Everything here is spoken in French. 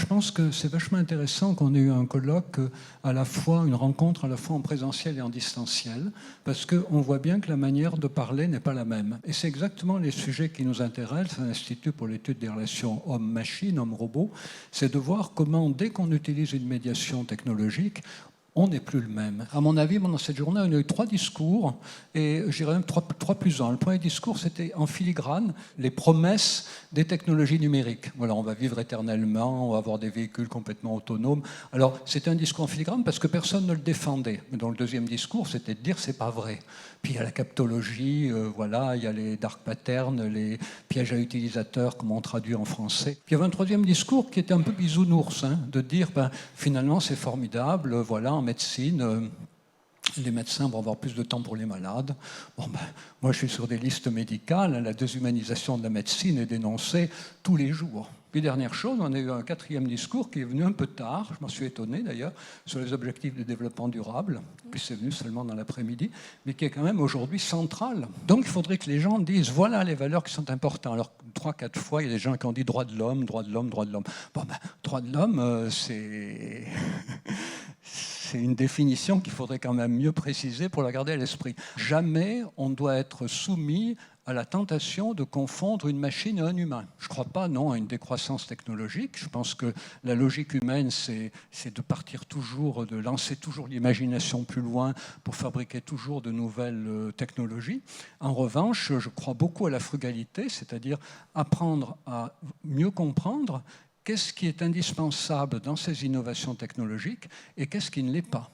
pense que c'est vachement intéressant qu'on ait eu un colloque à la fois, une rencontre à la fois en présentiel et en distanciel, parce qu'on voit bien que la manière de parler n'est pas la même. Et c'est exactement les sujets qui nous intéressent à l'Institut pour l'étude des relations homme-machine, homme-robot, c'est de voir comment, dès qu'on utilise une médiation technologique, on n'est plus le même. À mon avis, pendant cette journée, on a eu 3 discours, et je dirais même 3 plus 1. Le premier discours, c'était en filigrane les promesses des technologies numériques. Voilà, on va vivre éternellement, on va avoir des véhicules complètement autonomes. Alors, c'était un discours en filigrane parce que personne ne le défendait. Mais dans le deuxième discours, c'était de dire c'est pas vrai. Puis il y a la captologie, voilà, il y a les dark patterns, les pièges à utilisateurs, comme on traduit en français. Puis il y avait un troisième discours qui était un peu bisounours, hein, de dire finalement c'est formidable, voilà, en médecine, les médecins vont avoir plus de temps pour les malades. Bon, moi, je suis sur des listes médicales. La déshumanisation de la médecine est dénoncée tous les jours. Puis, dernière chose, on a eu un 4e discours qui est venu un peu tard, je m'en suis étonné d'ailleurs, sur les objectifs de développement durable. Puis c'est venu seulement dans l'après-midi, mais qui est quand même aujourd'hui central. Donc, il faudrait que les gens disent, voilà les valeurs qui sont importantes. Alors, 3-4 fois, il y a des gens qui ont dit droit de l'homme, droit de l'homme, droit de l'homme. Bon, droit de l'homme, c'est... C'est une définition qu'il faudrait quand même mieux préciser pour la garder à l'esprit. Jamais on doit être soumis à la tentation de confondre une machine et un humain. Je ne crois pas, non, à une décroissance technologique. Je pense que la logique humaine, c'est de partir toujours, de lancer toujours l'imagination plus loin pour fabriquer toujours de nouvelles technologies. En revanche, je crois beaucoup à la frugalité, c'est-à-dire apprendre à mieux comprendre qu'est-ce qui est indispensable dans ces innovations technologiques et qu'est-ce qui ne l'est pas.